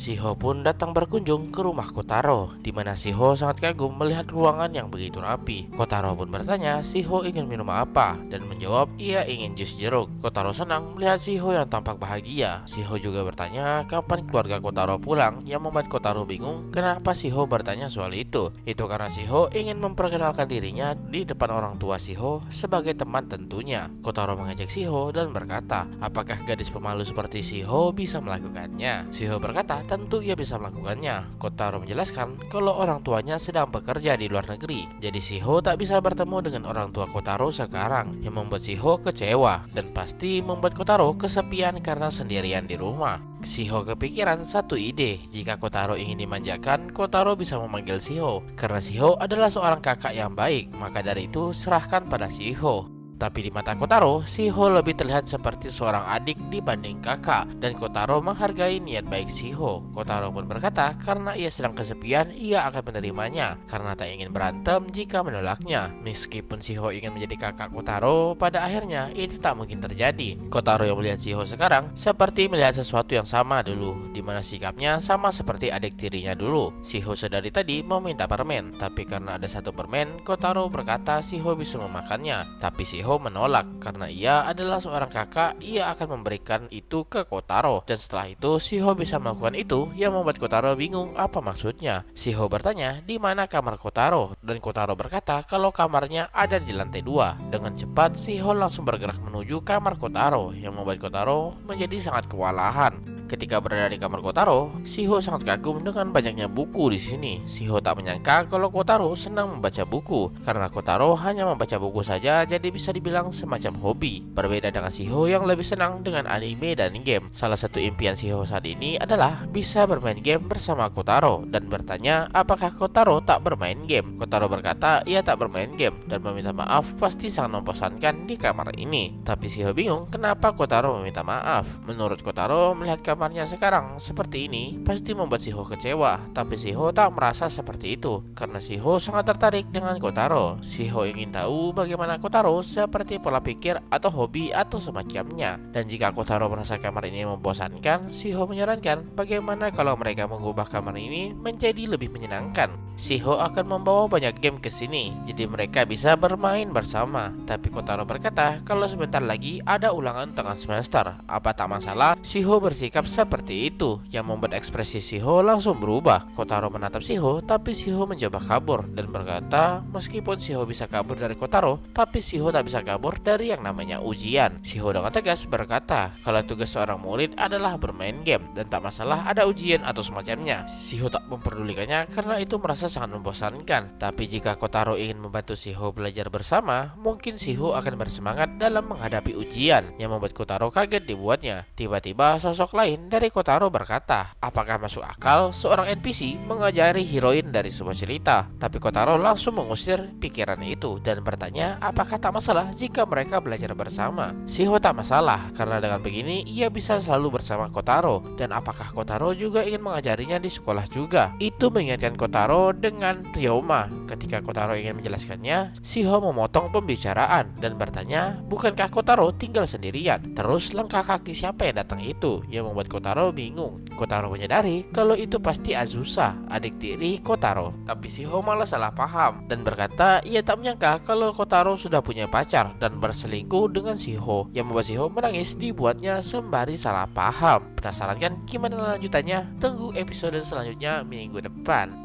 Shiho pun datang berkunjung ke rumah Kotaro, di mana Shiho sangat kagum melihat ruangan yang begitu rapi. Kotaro pun bertanya Shiho ingin minum apa, dan menjawab ia ingin jus jeruk. Kotaro senang melihat Shiho yang tampak bahagia. Shiho juga bertanya kapan keluarga Kotaro pulang, yang membuat Kotaro bingung kenapa Shiho bertanya soal itu. Itu karena Shiho ingin memperkenalkan dirinya di depan orang tua Shiho sebagai teman tentunya. Kotaro mengajak Shiho dan berkata, apakah gadis pemalu seperti Shiho bisa melakukannya? Shiho berkata tentu ia bisa melakukannya. Kotaro menjelaskan kalau orang tuanya sedang bekerja di luar negeri, jadi Shiho tak bisa bertemu dengan orang tua Kotaro sekarang, yang membuat Shiho kecewa dan pasti membuat Kotaro kesepian karena sendirian di rumah. Shiho kepikiran satu ide, jika Kotaro ingin dimanjakan, Kotaro bisa memanggil Shiho. Karena Shiho adalah seorang kakak yang baik, maka dari itu serahkan pada Shiho. Tapi di mata Kotaro, Shiho lebih terlihat seperti seorang adik dibanding kakak, dan Kotaro menghargai niat baik Shiho. Kotaro pun berkata karena ia sedang kesepian, ia akan menerimanya karena tak ingin berantem jika menolaknya. Meskipun Shiho ingin menjadi kakak Kotaro, pada akhirnya itu tak mungkin terjadi. Kotaro yang melihat Shiho sekarang seperti melihat sesuatu yang sama dulu, di mana sikapnya sama seperti adik tirinya dulu. Shiho sedari tadi meminta permen, tapi karena ada satu permen, Kotaro berkata Shiho bisa memakannya. Tapi Shiho menolak karena ia adalah seorang kakak, ia akan memberikan itu ke Kotaro. Dan setelah itu Shiho bisa melakukan itu, yang membuat Kotaro bingung apa maksudnya. Shiho bertanya di mana kamar Kotaro, dan Kotaro berkata kalau kamarnya ada di lantai 2. Dengan cepat Shiho langsung bergerak menuju kamar Kotaro, yang membuat Kotaro menjadi sangat kewalahan. Ketika berada di kamar Kotaro, Shiho sangat kagum dengan banyaknya buku di sini. Shiho tak menyangka kalau Kotaro senang membaca buku, karena Kotaro hanya membaca buku saja, jadi bisa dibilang semacam hobi. Berbeda dengan Shiho yang lebih senang dengan anime dan game. Salah satu impian Shiho saat ini adalah bisa bermain game bersama Kotaro, dan bertanya apakah Kotaro tak bermain game. Kotaro berkata ia tak bermain game dan meminta maaf pasti sangat membosankan di kamar ini. Tapi Shiho bingung kenapa Kotaro meminta maaf. Menurut Kotaro, melihat kamarnya sekarang seperti ini pasti membuat Shiho kecewa, tapi Shiho tak merasa seperti itu karena Shiho sangat tertarik dengan Kotaro. Shiho ingin tahu bagaimana Kotaro seperti pola pikir atau hobi atau semacamnya. Dan jika Kotaro merasa kamar ini membosankan, Shiho menyarankan bagaimana kalau mereka mengubah kamar ini menjadi lebih menyenangkan. Shiho akan membawa banyak game ke sini, jadi mereka bisa bermain bersama. Tapi Kotaro berkata kalau sebentar lagi ada ulangan tengah semester. Apa tak masalah? Shiho bersikap seperti itu, yang membuat ekspresi Shiho langsung berubah. Kotaro menatap Shiho, tapi Shiho mencoba kabur dan berkata meskipun Shiho bisa kabur dari Kotaro, tapi Shiho tak bisa kabur dari yang namanya ujian. Shiho dengan tegas berkata kalau tugas seorang murid adalah bermain game dan tak masalah ada ujian atau semacamnya. Shiho tak memperdulikannya karena itu merasa sangat membosankan. Tapi jika Kotaro ingin membantu Shiho belajar bersama, mungkin Shiho akan bersemangat dalam menghadapi ujian, yang membuat Kotaro kaget dibuatnya. Tiba-tiba sosok lain dari Kotaro berkata, apakah masuk akal seorang NPC mengajari heroin dari sebuah cerita? Tapi Kotaro langsung mengusir pikiran itu dan bertanya apakah tak masalah jika mereka belajar bersama. Shiho tak masalah karena dengan begini ia bisa selalu bersama Kotaro. Dan apakah Kotaro juga ingin mengajarinya di sekolah juga? Itu mengingatkan Kotaro dengan Ryoma. Ketika Kotaro ingin menjelaskannya, Shiho memotong pembicaraan dan bertanya, bukankah Kotaro tinggal sendirian? Terus langkah kaki siapa yang datang itu? Yang membuat Kotaro bingung. Kotaro menyadari kalau itu pasti Azusa, adik tiri Kotaro. Tapi Shiho malah salah paham dan berkata ia tak menyangka kalau Kotaro sudah punya pacar dan berselingkuh dengan Shiho, yang membuat Shiho menangis dibuatnya sembari salah paham. Penasaran kan gimana lanjutannya? Tunggu episode selanjutnya minggu depan.